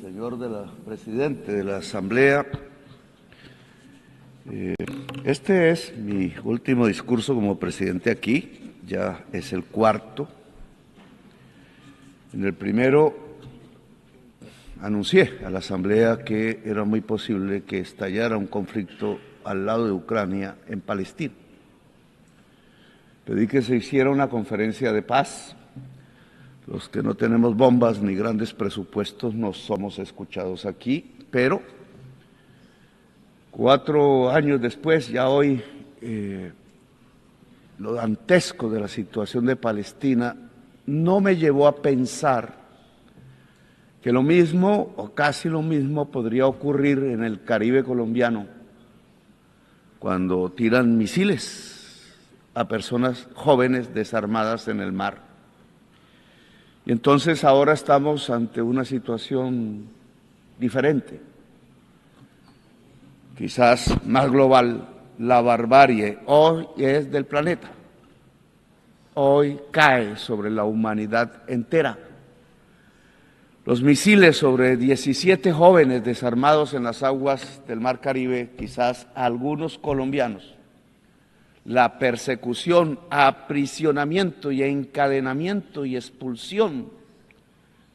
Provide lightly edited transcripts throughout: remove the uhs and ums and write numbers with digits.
señor presidente de la Asamblea. Este es mi último discurso como presidente aquí, ya es el cuarto. En el primero anuncié a la Asamblea que era muy posible que estallara un conflicto al lado de Ucrania en Palestina. Pedí que se hiciera una conferencia de paz. Los que no tenemos bombas ni grandes presupuestos no somos escuchados aquí, pero 4 años después, ya hoy, lo dantesco de la situación de Palestina no me llevó a pensar que lo mismo o casi lo mismo podría ocurrir en el Caribe colombiano cuando tiran misiles a personas jóvenes desarmadas en el mar. Y entonces ahora estamos ante una situación diferente, quizás más global. La barbarie hoy es del planeta, hoy cae sobre la humanidad entera. Los misiles sobre 17 jóvenes desarmados en las aguas del Mar Caribe, quizás algunos colombianos, la persecución, aprisionamiento y encadenamiento y expulsión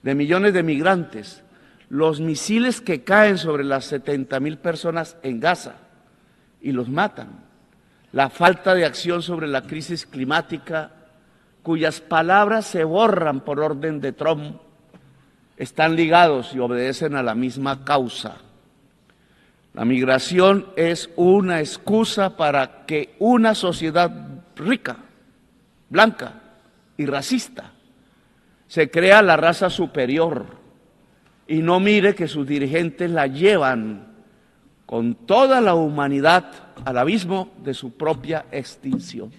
de millones de migrantes, los misiles que caen sobre las 70,000 personas en Gaza y los matan, la falta de acción sobre la crisis climática, cuyas palabras se borran por orden de Trump, están ligados y obedecen a la misma causa. La migración es una excusa para que una sociedad rica, blanca y racista se crea la raza superior y no mire que sus dirigentes la llevan con toda la humanidad al abismo de su propia extinción.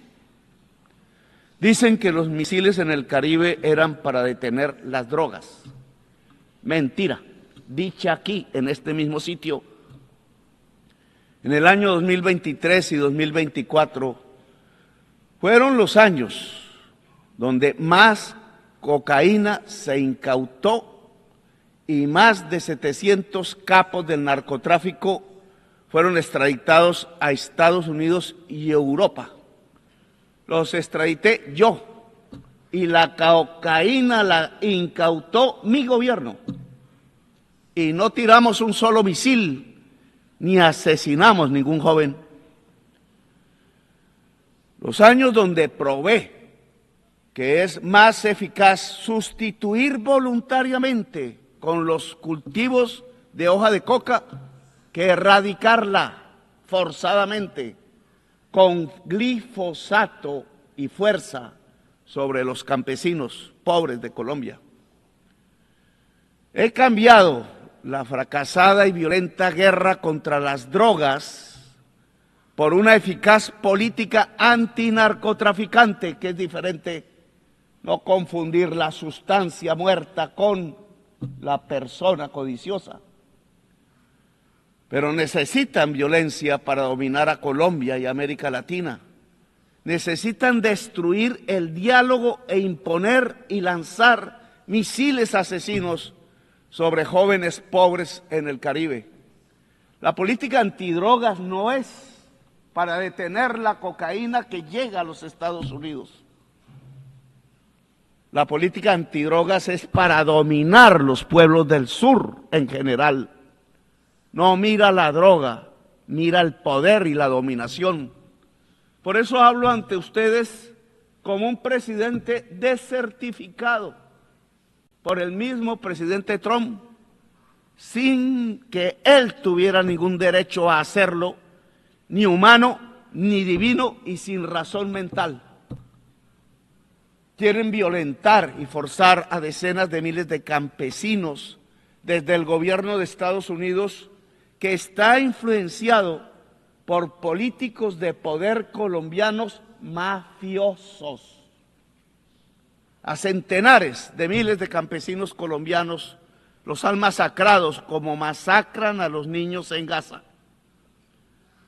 Dicen que los misiles en el Caribe eran para detener las drogas. Mentira, dicha aquí, en este mismo sitio. En el año 2023 y 2024 fueron los años donde más cocaína se incautó y más de 700 capos del narcotráfico fueron extraditados a Estados Unidos y Europa. Los extradité yo y la cocaína la incautó mi gobierno. Y no tiramos un solo misil ni asesinamos ningún joven. Los años donde probé que es más eficaz sustituir voluntariamente con los cultivos de hoja de coca que erradicarla forzadamente con glifosato y fuerza sobre los campesinos pobres de Colombia. He cambiado la fracasada y violenta guerra contra las drogas por una eficaz política antinarcotraficante, que es diferente, no confundir la sustancia muerta con la persona codiciosa. Pero necesitan violencia para dominar a Colombia y América Latina. Necesitan destruir el diálogo e imponer y lanzar misiles asesinos sobre jóvenes pobres en el Caribe. La política antidrogas no es para detener la cocaína que llega a los Estados Unidos. La política antidrogas es para dominar los pueblos del sur en general. No mira la droga, mira el poder y la dominación. Por eso hablo ante ustedes como un presidente desertificado por el mismo presidente Trump, sin que él tuviera ningún derecho a hacerlo, ni humano, ni divino y sin razón mental. Quieren violentar y forzar a decenas de miles de campesinos desde el gobierno de Estados Unidos, que está influenciado por políticos de poder colombianos mafiosos. A centenares de miles de campesinos colombianos los han masacrado como masacran a los niños en Gaza.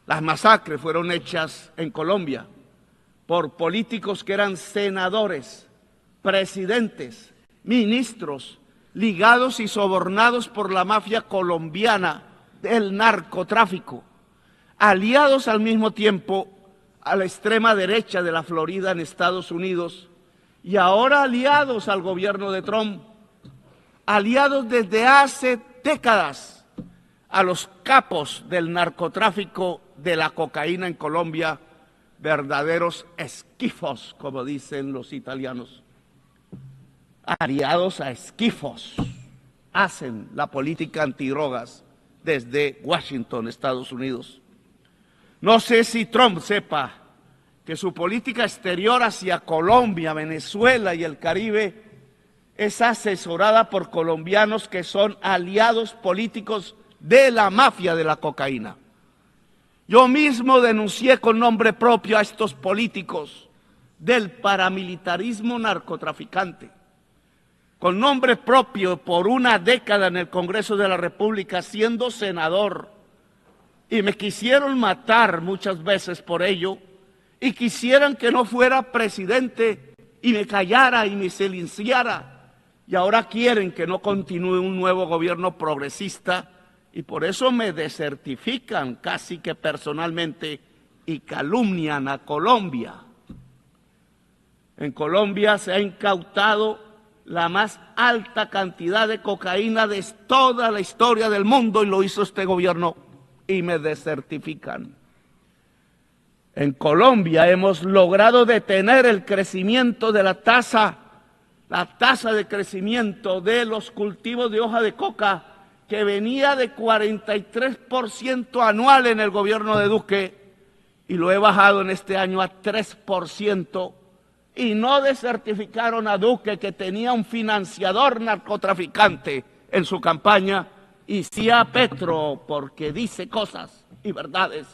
Las masacres fueron hechas en Colombia por políticos que eran senadores, presidentes, ministros ligados y sobornados por la mafia colombiana del narcotráfico, aliados al mismo tiempo a la extrema derecha de la Florida en Estados Unidos y ahora aliados al gobierno de Trump, aliados desde hace décadas a los capos del narcotráfico de la cocaína en Colombia, verdaderos esquifos, como dicen los italianos. Aliados a esquifos, hacen la política antidrogas desde Washington, Estados Unidos. No sé si Trump sepa que su política exterior hacia Colombia, Venezuela y el Caribe es asesorada por colombianos que son aliados políticos de la mafia de la cocaína. Yo mismo denuncié con nombre propio a estos políticos del paramilitarismo narcotraficante, con nombre propio por una década en el Congreso de la República siendo senador, y me quisieron matar muchas veces por ello, y quisieran que no fuera presidente y me callara y me silenciara, y ahora quieren que no continúe un nuevo gobierno progresista, y por eso me desertifican casi que personalmente y calumnian a Colombia. En Colombia se ha incautado la más alta cantidad de cocaína de toda la historia del mundo y lo hizo este gobierno y me desertifican. En Colombia hemos logrado detener el crecimiento de la tasa de crecimiento de los cultivos de hoja de coca, que venía de 43% anual en el gobierno de Duque y lo he bajado en este año a 3%, y no desertificaron a Duque, que tenía un financiador narcotraficante en su campaña, y sí a Petro, porque dice cosas y verdades.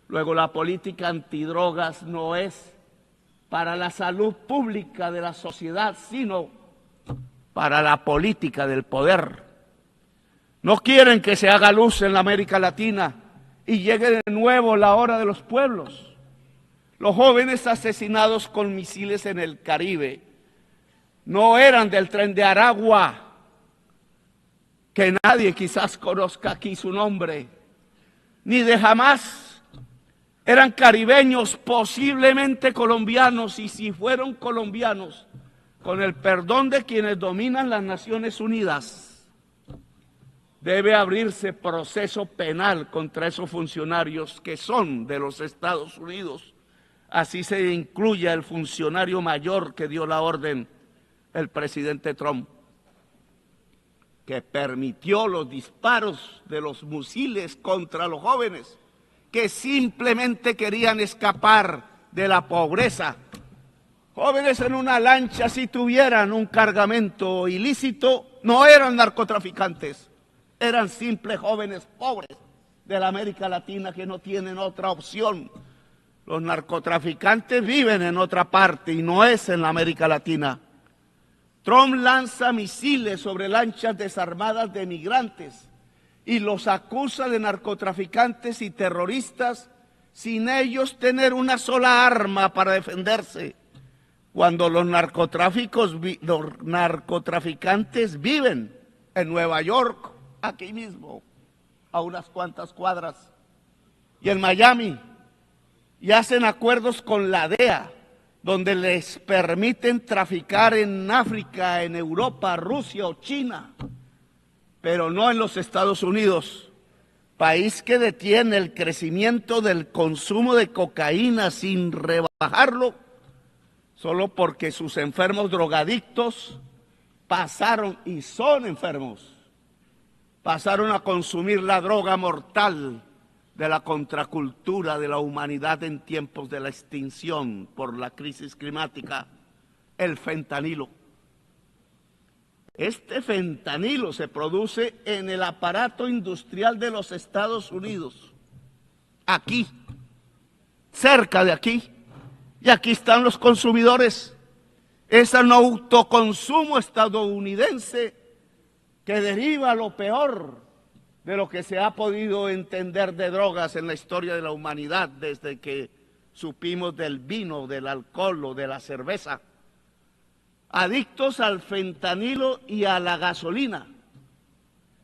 Luego, la política antidrogas no es para la salud pública de la sociedad, sino para la política del poder. No quieren que se haga luz en la América Latina y llegue de nuevo la hora de los pueblos. Los jóvenes asesinados con misiles en el Caribe no eran del Tren de Aragua, que nadie quizás conozca aquí su nombre, ni de Hamas. Eran caribeños, posiblemente colombianos, y si fueron colombianos, con el perdón de quienes dominan las Naciones Unidas, debe abrirse proceso penal contra esos funcionarios que son de los Estados Unidos. Así se incluye el funcionario mayor que dio la orden, el presidente Trump, que permitió los disparos de los misiles contra los jóvenes que simplemente querían escapar de la pobreza. Jóvenes en una lancha, si tuvieran un cargamento ilícito, no eran narcotraficantes, eran simples jóvenes pobres de la América Latina que no tienen otra opción. Los narcotraficantes viven en otra parte y no es en la América Latina. Trump lanza misiles sobre lanchas desarmadas de migrantes y los acusa de narcotraficantes y terroristas sin ellos tener una sola arma para defenderse, cuando los narcotraficantes viven en Nueva York, aquí mismo, a unas cuantas cuadras, y en Miami, y hacen acuerdos con la DEA, donde les permiten traficar en África, en Europa, Rusia o China, pero no en los Estados Unidos, país que detiene el crecimiento del consumo de cocaína sin rebajarlo, solo porque sus enfermos drogadictos pasaron, y son enfermos, pasaron a consumir la droga mortal de la contracultura de la humanidad en tiempos de la extinción por la crisis climática, el fentanilo. Este fentanilo se produce en el aparato industrial de los Estados Unidos, aquí, cerca de aquí, y aquí están los consumidores. Es el autoconsumo estadounidense que deriva lo peor de lo que se ha podido entender de drogas en la historia de la humanidad desde que supimos del vino, del alcohol o de la cerveza. adictos al fentanilo y a la gasolina,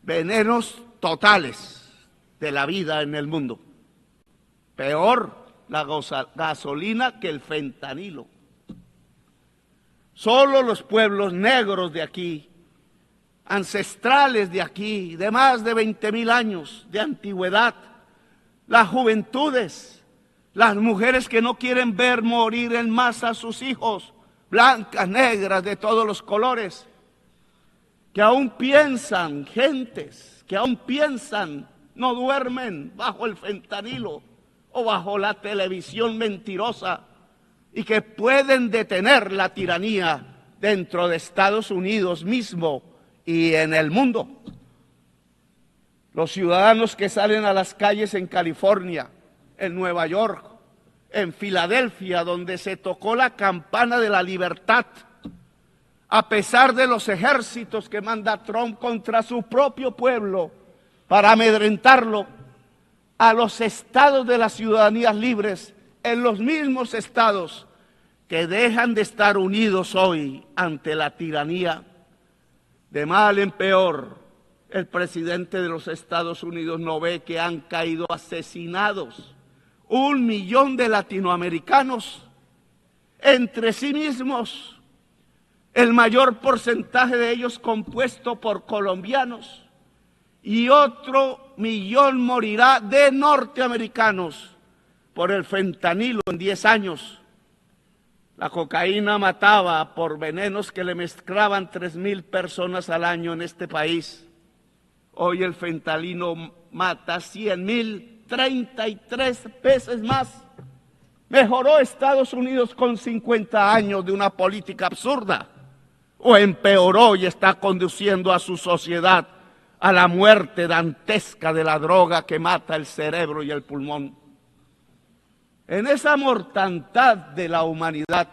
venenos totales de la vida en el mundo. Peor la gasolina que el fentanilo. Solo los pueblos negros de aquí, ancestrales de aquí, de más de 20.000 años de antigüedad, las juventudes, las mujeres que no quieren ver morir en masa a sus hijos, blancas, negras, de todos los colores, que aún piensan, gentes que aún piensan, no duermen bajo el fentanilo o bajo la televisión mentirosa, y que pueden detener la tiranía dentro de Estados Unidos mismo y en el mundo. Los ciudadanos que salen a las calles en California, en Nueva York, en Filadelfia, donde se tocó la campana de la libertad, a pesar de los ejércitos que manda Trump contra su propio pueblo para amedrentarlo, a los estados de las ciudadanías libres, en los mismos estados que dejan de estar unidos hoy ante la tiranía. De mal en peor, el presidente de los Estados Unidos no ve que han caído asesinados 1 millón de latinoamericanos entre sí mismos, el mayor porcentaje de ellos compuesto por colombianos, y otro 1 millón morirá de norteamericanos por el fentanilo en 10 años. La cocaína mataba por venenos que le mezclaban 3.000 personas al año en este país. Hoy el fentanilo mata 100.000, 33 veces más. ¿Mejoró Estados Unidos con 50 años de una política absurda? ¿O empeoró y está conduciendo a su sociedad a la muerte dantesca de la droga que mata el cerebro y el pulmón? En esa mortandad de la humanidad,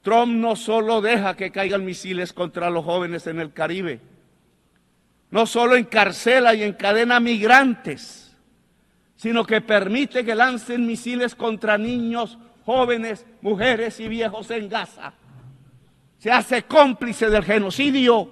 Trump no solo deja que caigan misiles contra los jóvenes en el Caribe, no solo encarcela y encadena migrantes, sino que permite que lancen misiles contra niños, jóvenes, mujeres y viejos en Gaza. Se hace cómplice del genocidio,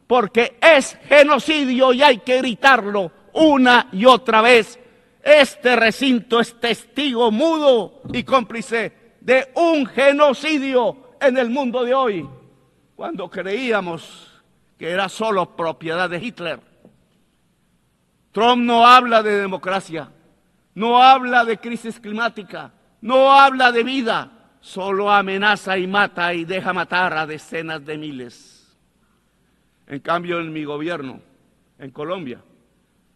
porque es genocidio y hay que gritarlo una y otra vez. Este recinto es testigo mudo y cómplice de un genocidio en el mundo de hoy, cuando creíamos que era solo propiedad de Hitler. Trump no habla de democracia, no habla de crisis climática, no habla de vida, solo amenaza y mata y deja matar a decenas de miles. En cambio, en mi gobierno, en Colombia,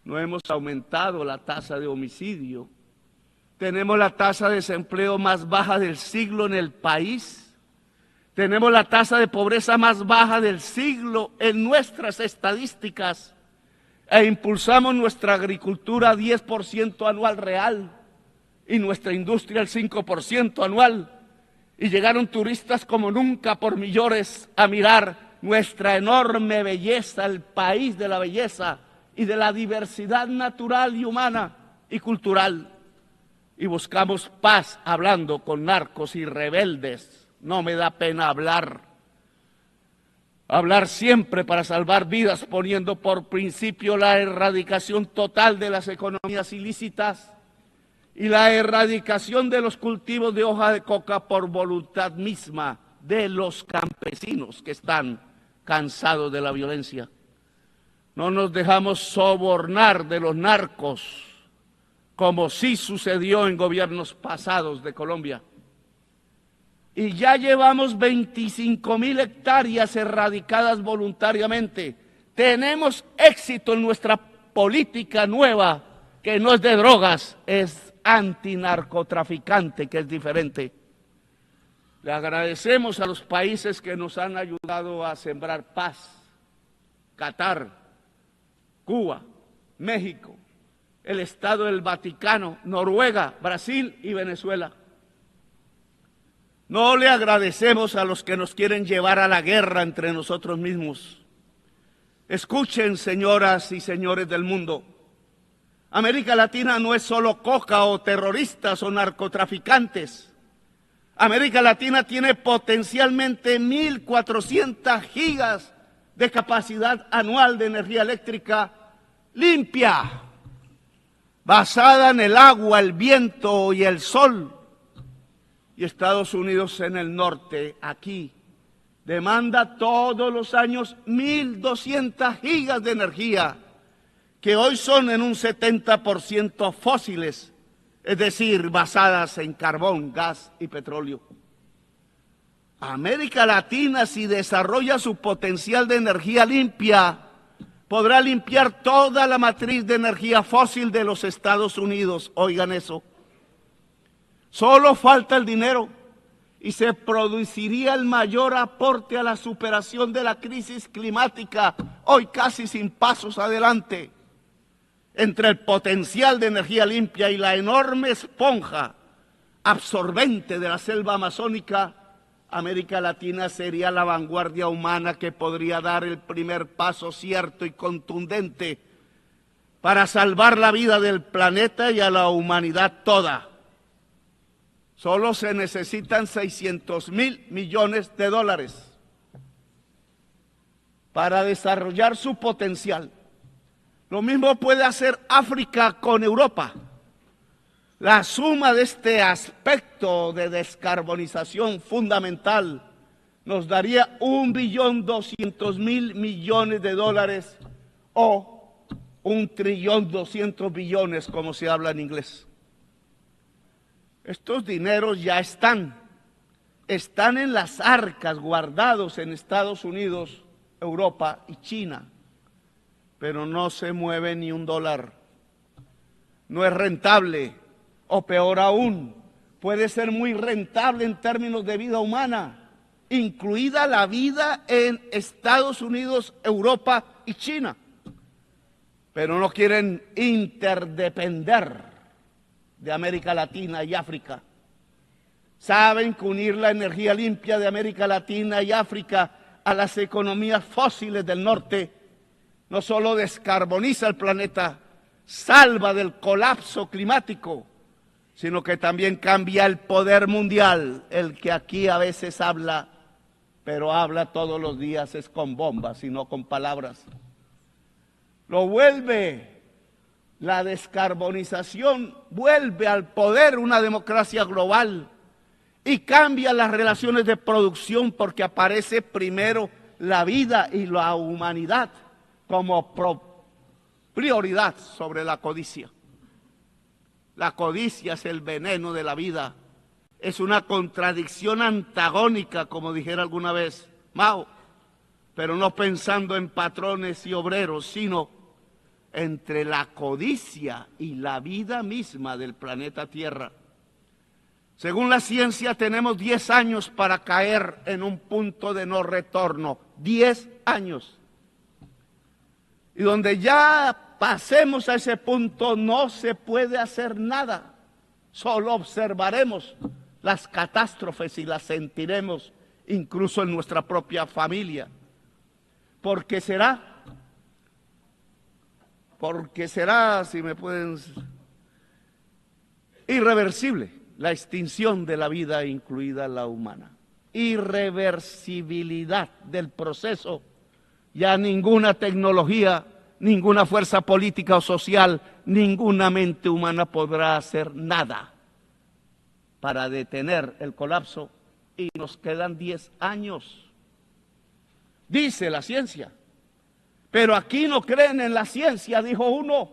no hemos aumentado la tasa de homicidio. Tenemos la tasa de desempleo más baja del siglo en el país. Tenemos la tasa de pobreza más baja del siglo en nuestras estadísticas. E impulsamos nuestra agricultura a 10% anual real y nuestra industria al 5% anual. Y llegaron turistas como nunca por millones a mirar nuestra enorme belleza, el país de la belleza y de la diversidad natural y humana y cultural. Y buscamos paz hablando con narcos y rebeldes. No me da pena hablar siempre para salvar vidas, poniendo por principio la erradicación total de las economías ilícitas y la erradicación de los cultivos de hoja de coca por voluntad misma de los campesinos que están cansados de la violencia. No nos dejamos sobornar de los narcos, como sí sucedió en gobiernos pasados de Colombia. Y ya llevamos 25.000 hectáreas erradicadas voluntariamente. Tenemos éxito en nuestra política nueva, que no es de drogas, es antinarcotraficante, que es diferente. Le agradecemos a los países que nos han ayudado a sembrar paz. Qatar, Cuba, México, el Estado del Vaticano, Noruega, Brasil y Venezuela. No le agradecemos a los que nos quieren llevar a la guerra entre nosotros mismos. Escuchen, señoras y señores del mundo, América Latina no es solo coca o terroristas o narcotraficantes. América Latina tiene potencialmente 1.400 gigas de capacidad anual de energía eléctrica limpia, basada en el agua, el viento y el sol. Y Estados Unidos en el norte, aquí, demanda todos los años 1.200 gigas de energía, que hoy son en un 70% fósiles, es decir, basadas en carbón, gas y petróleo. América Latina, si desarrolla su potencial de energía limpia, podrá limpiar toda la matriz de energía fósil de los Estados Unidos. Oigan eso. Solo falta el dinero y se produciría el mayor aporte a la superación de la crisis climática, hoy casi sin pasos adelante. Entre el potencial de energía limpia y la enorme esponja absorbente de la selva amazónica, América Latina sería la vanguardia humana que podría dar el primer paso cierto y contundente para salvar la vida del planeta y a la humanidad toda. Solo se necesitan 600.000 millones de dólares para desarrollar su potencial. Lo mismo puede hacer África con Europa. La suma de este aspecto de descarbonización fundamental nos daría 1.200.000 millones de dólares o 1.200 billones, como se habla en inglés. Estos dineros ya están en las arcas guardados en Estados Unidos, Europa y China, pero no se mueve ni un dólar. No es rentable, o peor aún, puede ser muy rentable en términos de vida humana, incluida la vida en Estados Unidos, Europa y China. Pero no quieren interdepender de América Latina y África. Saben que unir la energía limpia de América Latina y África a las economías fósiles del norte no solo descarboniza el planeta, salva del colapso climático, sino que también cambia el poder mundial, el que aquí a veces habla, pero habla todos los días es con bombas y no con palabras. Lo vuelve, la descarbonización vuelve al poder una democracia global y cambia las relaciones de producción porque aparece primero la vida y la humanidad como prioridad sobre la codicia. La codicia es el veneno de la vida, es una contradicción antagónica, como dijera alguna vez Mao, pero no pensando en patrones y obreros, sino entre la codicia y la vida misma del planeta Tierra. Según la ciencia, tenemos 10 años para caer en un punto de no retorno, 10 años. Y donde ya pasemos a ese punto no se puede hacer nada, solo observaremos las catástrofes y las sentiremos incluso en nuestra propia familia, porque será, si me pueden, irreversible la extinción de la vida, incluida la humana. Irreversibilidad del proceso. Ya ninguna tecnología, ninguna fuerza política o social, ninguna mente humana podrá hacer nada para detener el colapso y nos quedan 10 años, dice la ciencia. Pero aquí no creen en la ciencia, dijo uno.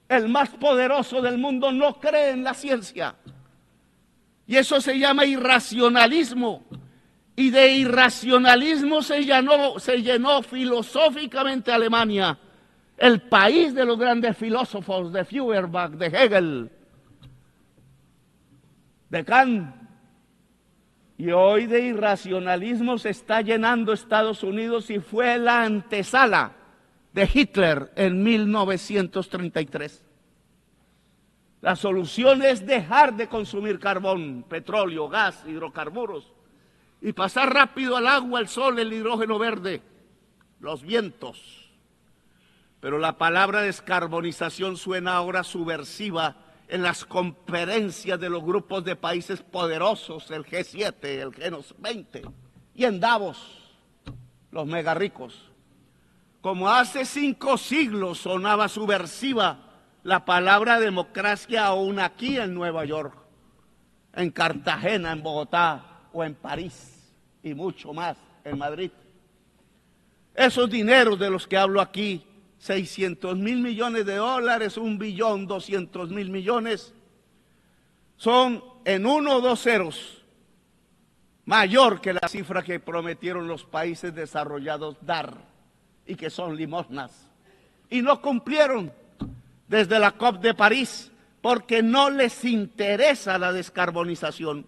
El más poderoso del mundo no cree en la ciencia. Y eso se llama irracionalismo. Y de irracionalismo se llenó filosóficamente Alemania, el país de los grandes filósofos, de Feuerbach, de Hegel, de Kant. Y hoy de irracionalismo se está llenando Estados Unidos y fue la antesala de Hitler en 1933. La solución es dejar de consumir carbón, petróleo, gas, hidrocarburos y pasar rápido al agua, el sol, el hidrógeno verde, los vientos. Pero la palabra descarbonización suena ahora subversiva en las conferencias de los grupos de países poderosos, el G7, el G20, y en Davos, los mega ricos. Como hace 5 siglos sonaba subversiva la palabra democracia aún aquí en Nueva York, en Cartagena, en Bogotá o en París y mucho más en Madrid. Esos dineros de los que hablo aquí, 600.000 millones de dólares, 1.200.000 millones, son en 1 o 2 ceros mayor que la cifra que prometieron los países desarrollados dar y que son limosnas. Y no cumplieron desde la COP de París porque no les interesa la descarbonización.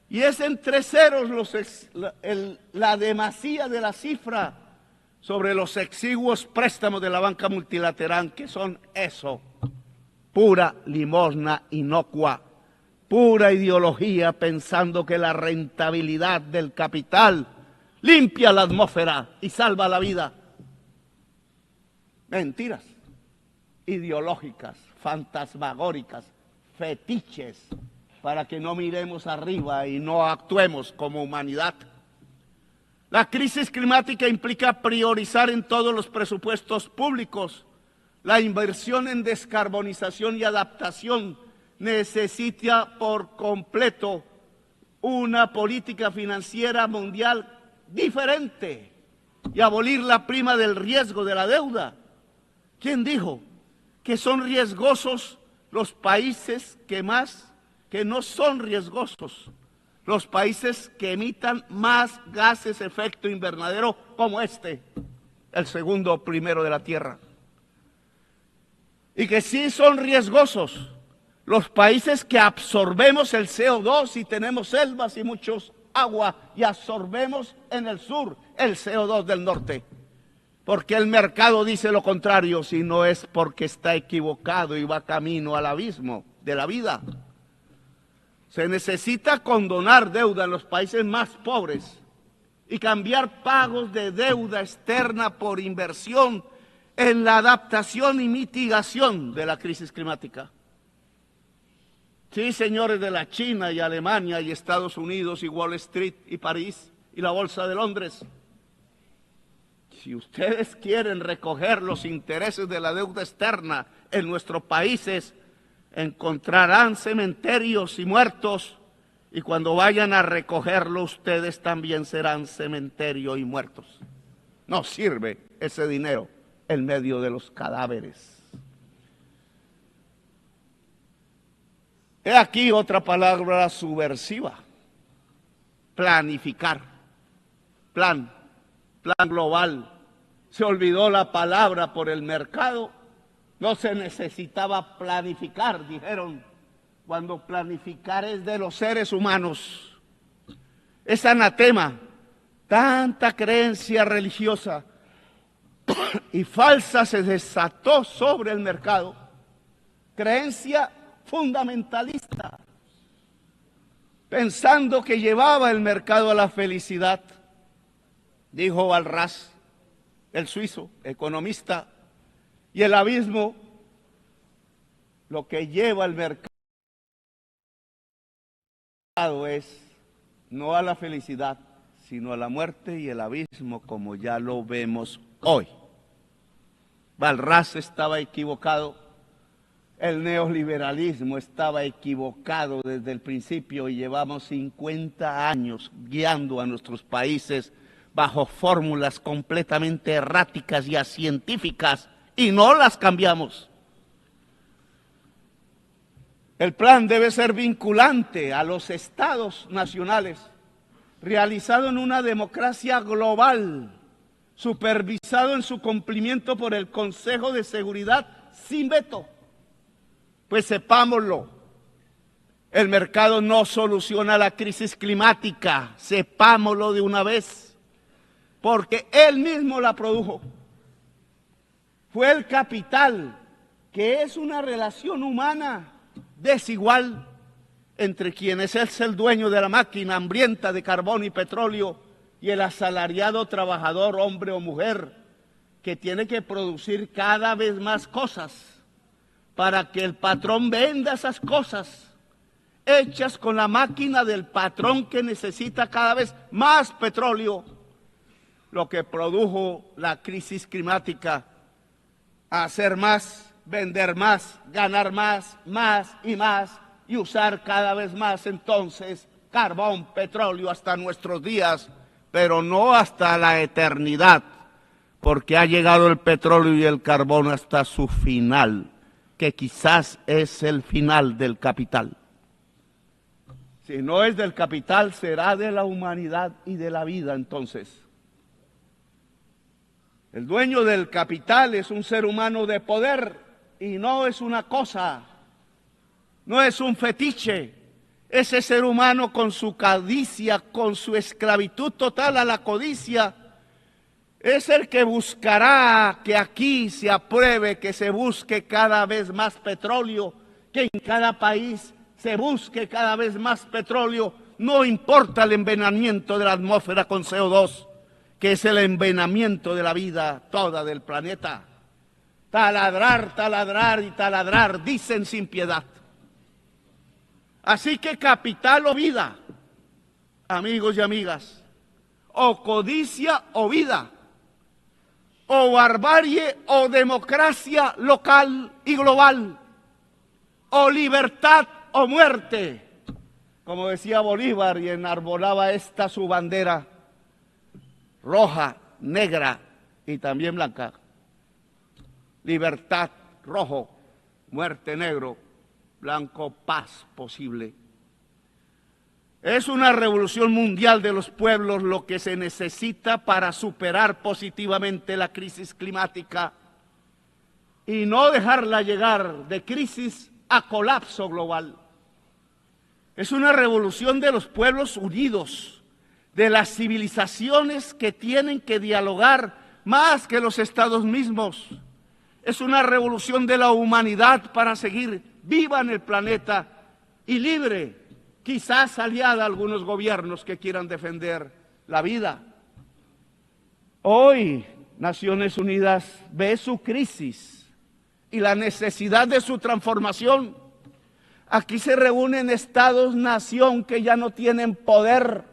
Y es entre ceros la demasía de la cifra sobre los exiguos préstamos de la banca multilateral, que son eso, pura limosna inocua, pura ideología pensando que la rentabilidad del capital limpia la atmósfera y salva la vida. Mentiras ideológicas, fantasmagóricas, fetiches, para que no miremos arriba y no actuemos como humanidad. La crisis climática implica priorizar en todos los presupuestos públicos la inversión en descarbonización y adaptación. Necesita por completo una política financiera mundial diferente y abolir la prima del riesgo de la deuda. ¿Quién dijo que son riesgosos los países que no son riesgosos? Los países que emitan más gases de efecto invernadero como este, el segundo o primero de la Tierra. Y que sí son riesgosos los países que absorbemos el CO2 y tenemos selvas y muchos agua y absorbemos en el sur el CO2 del norte. Porque el mercado dice lo contrario, si no es porque está equivocado y va camino al abismo de la vida. Se necesita condonar deuda en los países más pobres y cambiar pagos de deuda externa por inversión en la adaptación y mitigación de la crisis climática. Sí, señores de la China y Alemania y Estados Unidos y Wall Street y París y la Bolsa de Londres, si ustedes quieren recoger los intereses de la deuda externa en nuestros países, encontrarán cementerios y muertos, y cuando vayan a recogerlo ustedes también serán cementerio y muertos. No sirve ese dinero en medio de los cadáveres. He aquí otra palabra subversiva: planificar, plan global. Se olvidó la palabra por el mercado. No se necesitaba planificar, dijeron, cuando planificar es de los seres humanos. Es anatema, tanta creencia religiosa y falsa se desató sobre el mercado. Creencia fundamentalista, pensando que llevaba el mercado a la felicidad. Dijo Walras, el suizo, economista, y el abismo, lo que lleva el mercado es no a la felicidad, sino a la muerte y el abismo, como ya lo vemos hoy. Walras estaba equivocado, el neoliberalismo estaba equivocado desde el principio y llevamos 50 años guiando a nuestros países bajo fórmulas completamente erráticas y acientíficas, y no las cambiamos. El plan debe ser vinculante a los estados nacionales, realizado en una democracia global, supervisado en su cumplimiento por el Consejo de Seguridad sin veto. Pues sepámoslo, el mercado no soluciona la crisis climática, sepámoslo de una vez, porque él mismo la produjo. Fue el capital, que es una relación humana desigual entre quien es el dueño de la máquina hambrienta de carbón y petróleo y el asalariado trabajador, hombre o mujer, que tiene que producir cada vez más cosas para que el patrón venda esas cosas hechas con la máquina del patrón que necesita cada vez más petróleo, lo que produjo la crisis climática, hacer más, vender más, ganar más, más y usar cada vez más entonces carbón, petróleo hasta nuestros días, pero no hasta la eternidad, porque ha llegado el petróleo y el carbón hasta su final, que quizás es el final del capital. Si no es del capital, será de la humanidad y de la vida entonces. El dueño del capital es un ser humano de poder y no es una cosa, no es un fetiche. Ese ser humano con su codicia, con su esclavitud total a la codicia, es el que buscará que aquí se apruebe, que se busque cada vez más petróleo, que en cada país se busque cada vez más petróleo, no importa el envenenamiento de la atmósfera con CO2, que es el envenenamiento de la vida toda del planeta. Taladrar, taladrar y taladrar, dicen sin piedad. Así que capital o vida, amigos y amigas, o codicia o vida, o barbarie o democracia local y global, o libertad o muerte, como decía Bolívar y enarbolaba esta su bandera roja, negra y también blanca. Libertad rojo, muerte negro, blanco paz posible. Es una revolución mundial de los pueblos lo que se necesita para superar positivamente la crisis climática y no dejarla llegar de crisis a colapso global. Es una revolución de los pueblos unidos, de las civilizaciones que tienen que dialogar más que los estados mismos. Es una revolución de la humanidad para seguir viva en el planeta y libre, quizás aliada a algunos gobiernos que quieran defender la vida. Hoy Naciones Unidas ve su crisis y la necesidad de su transformación. Aquí se reúnen estados-nación que ya no tienen poder,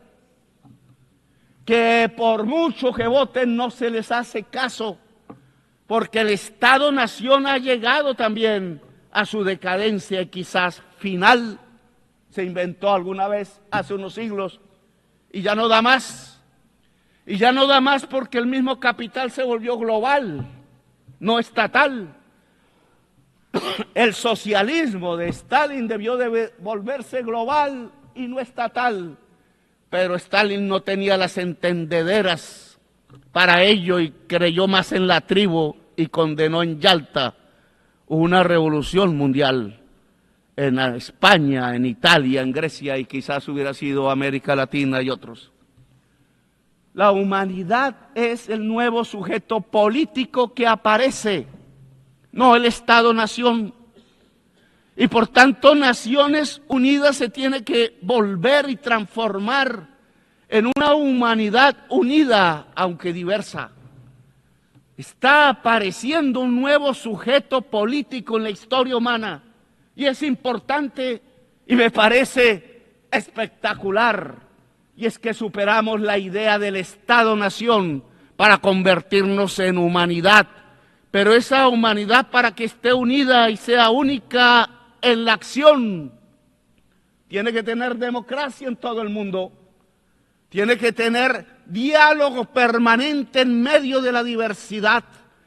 que por mucho que voten no se les hace caso, porque el Estado-nación ha llegado también a su decadencia y quizás final. Se inventó alguna vez hace unos siglos y ya no da más. Y ya no da más porque el mismo capital se volvió global, no estatal. El socialismo de Stalin debió de volverse global y no estatal, pero Stalin no tenía las entendederas para ello y creyó más en la tribu y condenó en Yalta una revolución mundial en España, en Italia, en Grecia y quizás hubiera sido América Latina y otros. La humanidad es el nuevo sujeto político que aparece, no el Estado-nación. Y por tanto, Naciones Unidas se tiene que volver y transformar en una humanidad unida, aunque diversa. Está apareciendo un nuevo sujeto político en la historia humana y es importante y me parece espectacular. Y es que superamos la idea del Estado-nación para convertirnos en humanidad. Pero esa humanidad, para que esté unida y sea única en la acción, tiene que tener democracia en todo el mundo. Tiene que tener diálogo permanente en medio de la diversidad.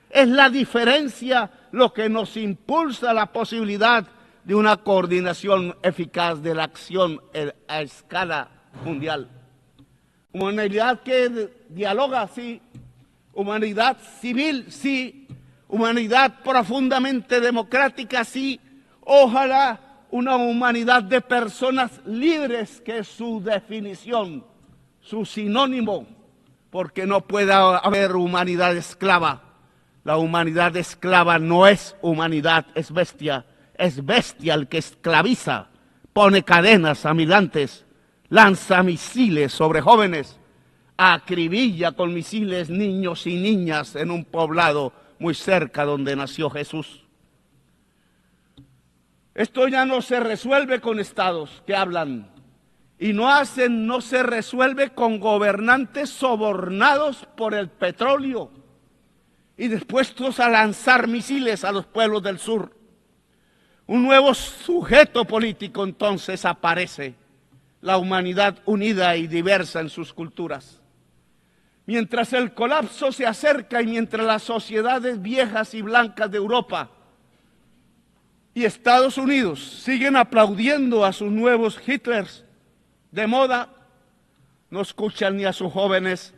Es la diferencia lo que nos impulsa la posibilidad de una coordinación eficaz de la acción a escala mundial. Humanidad que dialoga, sí. Humanidad civil, sí. Humanidad profundamente democrática, sí. Ojalá una humanidad de personas libres, que es su definición, su sinónimo, porque no puede haber humanidad esclava. La humanidad esclava no es humanidad, es bestia el que esclaviza, pone cadenas a migrantes, lanza misiles sobre jóvenes, acribilla con misiles niños y niñas en un poblado muy cerca donde nació Jesús. Esto ya no se resuelve con estados que hablan y no se resuelve con gobernantes sobornados por el petróleo y dispuestos a lanzar misiles a los pueblos del sur. Un nuevo sujeto político entonces aparece, la humanidad unida y diversa en sus culturas. Mientras el colapso se acerca y mientras las sociedades viejas y blancas de Europa y Estados Unidos siguen aplaudiendo a sus nuevos Hitlers de moda, no escuchan ni a sus jóvenes,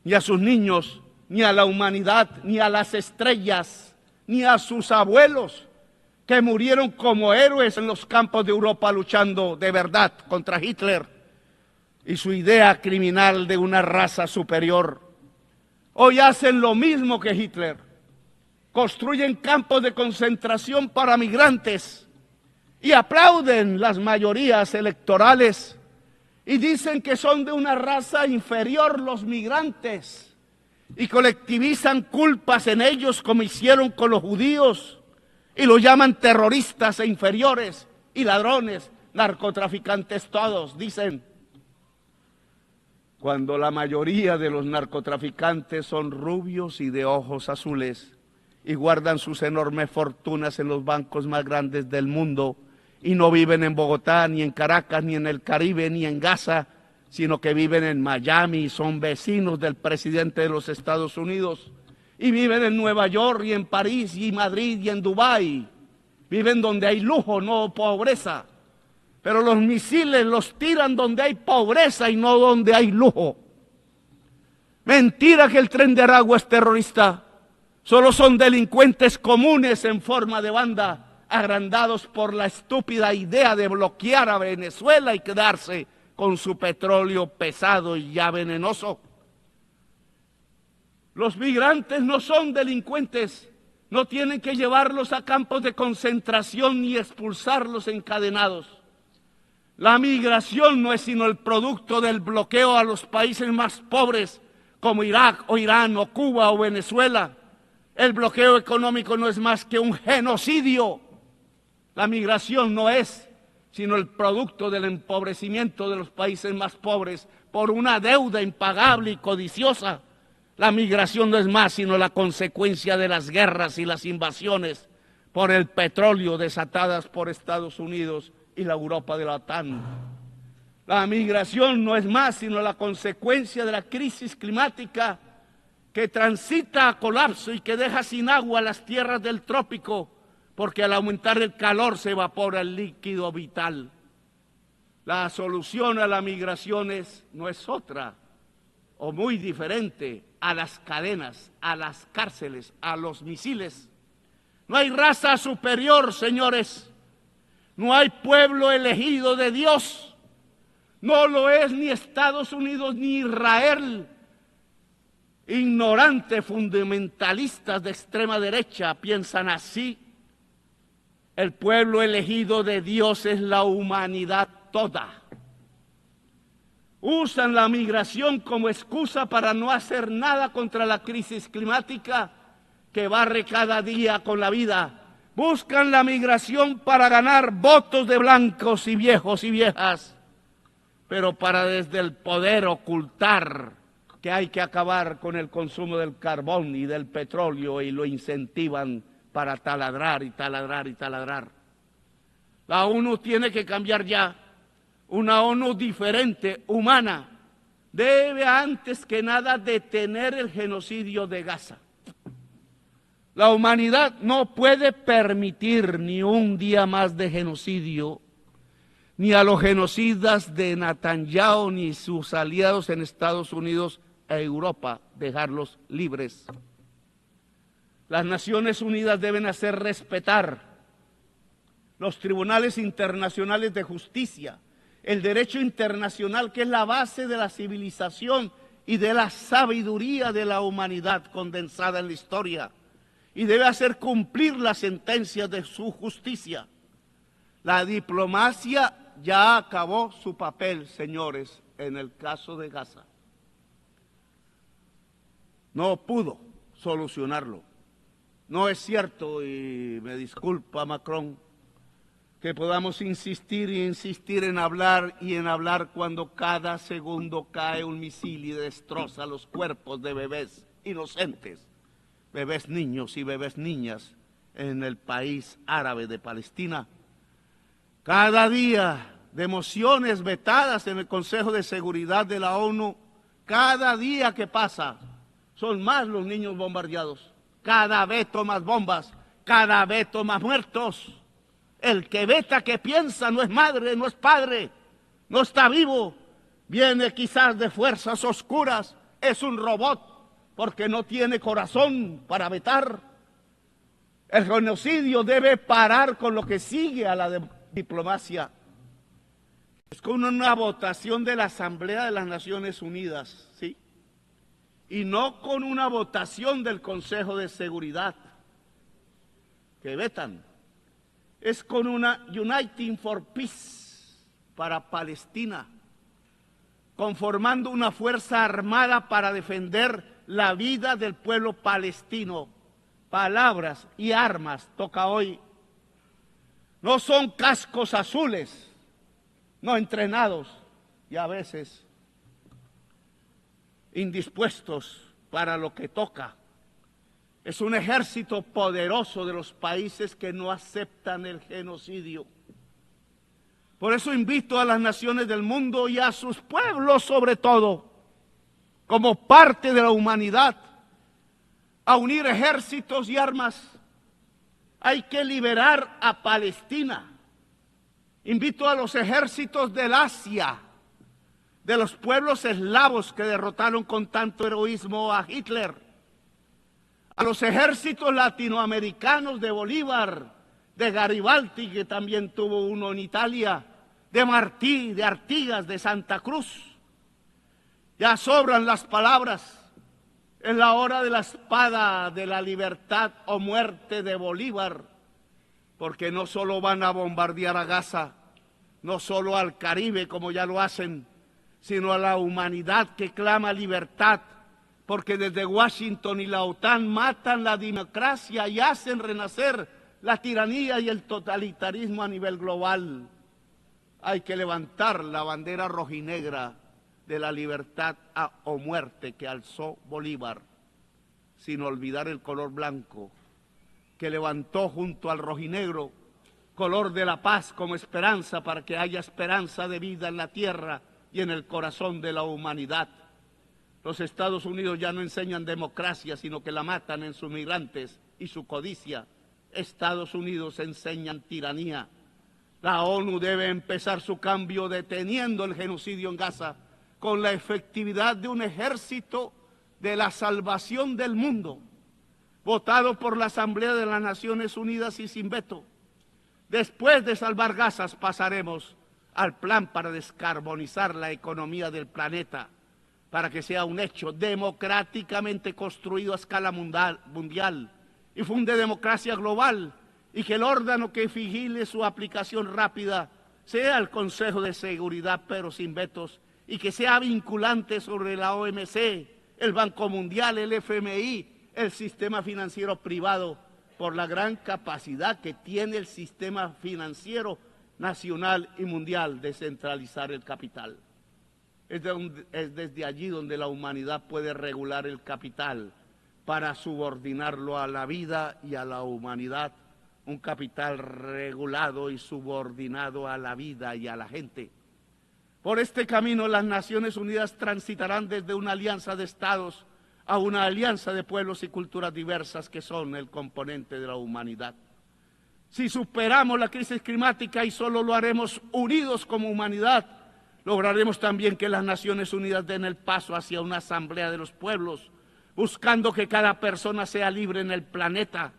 ni a sus niños, ni a la humanidad, ni a las estrellas, ni a sus abuelos que murieron como héroes en los campos de Europa luchando de verdad contra Hitler y su idea criminal de una raza superior. Hoy hacen lo mismo que Hitler. Construyen campos de concentración para migrantes y aplauden las mayorías electorales y dicen que son de una raza inferior los migrantes y colectivizan culpas en ellos como hicieron con los judíos y los llaman terroristas e inferiores y ladrones, narcotraficantes todos, dicen. Cuando la mayoría de los narcotraficantes son rubios y de ojos azules y guardan sus enormes fortunas en los bancos más grandes del mundo y no viven en Bogotá, ni en Caracas, ni en el Caribe, ni en Gaza, sino que viven en Miami y son vecinos del presidente de los Estados Unidos y viven en Nueva York y en París y Madrid y en Dubái. Viven donde hay lujo, no pobreza. Pero los misiles los tiran donde hay pobreza y no donde hay lujo. Mentira que el Tren de Aragua es terrorista. Solo son delincuentes comunes en forma de banda, agrandados por la estúpida idea de bloquear a Venezuela y quedarse con su petróleo pesado y ya venenoso. Los migrantes no son delincuentes, no tienen que llevarlos a campos de concentración ni expulsarlos encadenados. La migración no es sino el producto del bloqueo a los países más pobres como Irak o Irán o Cuba o Venezuela. El bloqueo económico no es más que un genocidio. La migración no es sino el producto del empobrecimiento de los países más pobres por una deuda impagable y codiciosa. La migración no es más sino la consecuencia de las guerras y las invasiones por el petróleo desatadas por Estados Unidos y la Europa de la OTAN. La migración no es más sino la consecuencia de la crisis climática que transita a colapso y que deja sin agua las tierras del trópico, porque al aumentar el calor se evapora el líquido vital. La solución a la migración no es otra o muy diferente a las cadenas, a las cárceles, a los misiles. No hay raza superior, señores. No hay pueblo elegido de Dios. No lo es ni Estados Unidos ni Israel. Ignorantes fundamentalistas de extrema derecha piensan así. El pueblo elegido de Dios es la humanidad toda. Usan la migración como excusa para no hacer nada contra la crisis climática que barre cada día con la vida. Buscan la migración para ganar votos de blancos y viejos y viejas, pero para desde el poder ocultar que hay que acabar con el consumo del carbón y del petróleo y lo incentivan para taladrar y taladrar y taladrar. La ONU tiene que cambiar ya. Una ONU diferente, humana, debe antes que nada detener el genocidio de Gaza. La humanidad no puede permitir ni un día más de genocidio, ni a los genocidas de Netanyahu ni sus aliados en Estados Unidos e Europa, dejarlos libres. Las Naciones Unidas deben hacer respetar los tribunales internacionales de justicia, el derecho internacional que es la base de la civilización y de la sabiduría de la humanidad condensada en la historia, y debe hacer cumplir las sentencias de su justicia. La diplomacia ya acabó su papel, señores, en el caso de Gaza. No pudo solucionarlo. No es cierto, y me disculpa Macron, que podamos insistir y insistir en hablar y en hablar cuando cada segundo cae un misil y destroza los cuerpos de bebés inocentes, bebés niños y bebés niñas en el país árabe de Palestina. Cada día de mociones vetadas en el Consejo de Seguridad de la ONU, cada día que pasa son más los niños bombardeados, cada veto más bombas, cada veto más muertos. El que veta, que piensa, no es madre, no es padre, no está vivo, viene quizás de fuerzas oscuras, es un robot porque no tiene corazón para vetar. El genocidio debe parar con lo que sigue a la diplomacia. Es con una votación de la Asamblea de las Naciones Unidas, ¿sí? Y no con una votación del Consejo de Seguridad, que vetan. Es con una Uniting for Peace para Palestina, conformando una fuerza armada para defender la vida del pueblo palestino. Palabras y armas toca hoy. No son cascos azules, no entrenados y a veces indispuestos para lo que toca. Es un ejército poderoso de los países que no aceptan el genocidio. Por eso invito a las naciones del mundo y a sus pueblos sobre todo, como parte de la humanidad, a unir ejércitos y armas. Hay que liberar a Palestina. Invito a los ejércitos del Asia, de los pueblos eslavos que derrotaron con tanto heroísmo a Hitler, a los ejércitos latinoamericanos de Bolívar, de Garibaldi, que también tuvo uno en Italia, de Martí, de Artigas, de Santa Cruz. Ya sobran las palabras. Es la hora de la espada, de la libertad o muerte de Bolívar, porque no solo van a bombardear a Gaza, no solo al Caribe como ya lo hacen, sino a la humanidad que clama libertad, porque desde Washington y la OTAN matan la democracia y hacen renacer la tiranía y el totalitarismo a nivel global. Hay que levantar la bandera rojinegra de la libertad o muerte que alzó Bolívar, sin olvidar el color blanco que levantó junto al rojinegro, color de la paz como esperanza para que haya esperanza de vida en la tierra y en el corazón de la humanidad. Los Estados Unidos ya no enseñan democracia, sino que la matan en sus migrantes y su codicia. Estados Unidos enseñan tiranía. La ONU debe empezar su cambio deteniendo el genocidio en Gaza con la efectividad de un ejército de la salvación del mundo, votado por la Asamblea de las Naciones Unidas y sin veto. Después de salvar Gaza pasaremos al plan para descarbonizar la economía del planeta, para que sea un hecho democráticamente construido a escala mundial y funde democracia global, y que el órgano que vigile su aplicación rápida sea el Consejo de Seguridad, pero sin vetos, y que sea vinculante sobre la OMC, el Banco Mundial, el FMI, el sistema financiero privado, por la gran capacidad que tiene el sistema financiero nacional y mundial de centralizar el capital. Es desde allí donde la humanidad puede regular el capital para subordinarlo a la vida y a la humanidad, un capital regulado y subordinado a la vida y a la gente. Por este camino las Naciones Unidas transitarán desde una alianza de estados a una alianza de pueblos y culturas diversas que son el componente de la humanidad. Si superamos la crisis climática, y solo lo haremos unidos como humanidad, lograremos también que las Naciones Unidas den el paso hacia una asamblea de los pueblos, buscando que cada persona sea libre en el planeta,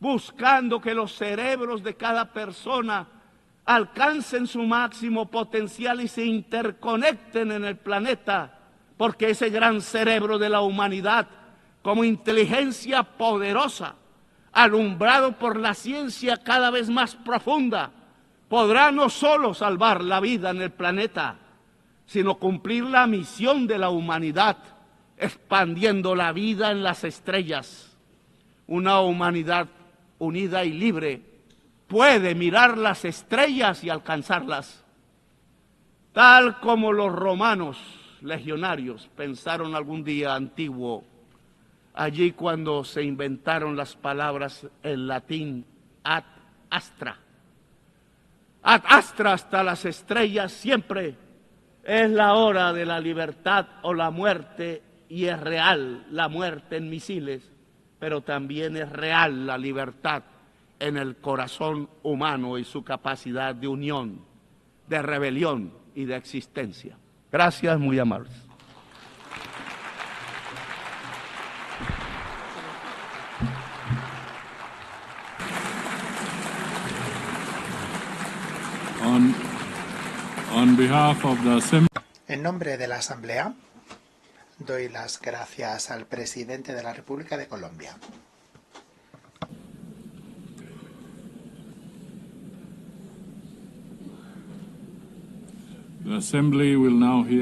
buscando que los cerebros de cada persona alcancen su máximo potencial y se interconecten en el planeta, porque ese gran cerebro de la humanidad, como inteligencia poderosa, alumbrado por la ciencia cada vez más profunda, podrá no solo salvar la vida en el planeta, sino cumplir la misión de la humanidad, expandiendo la vida en las estrellas. Una humanidad unida y libre puede mirar las estrellas y alcanzarlas, tal como los romanos legionarios pensaron algún día antiguo, allí cuando se inventaron las palabras en latín ad astra. Ad astra, hasta las estrellas, siempre es la hora de la libertad o la muerte, y es real la muerte en misiles, pero también es real la libertad en el corazón humano y su capacidad de unión, de rebelión y de existencia. Gracias, muy amables. On behalf of the Assembly, En nombre de la Asamblea, doy las gracias al presidente de la República de Colombia. the Assembly will now hear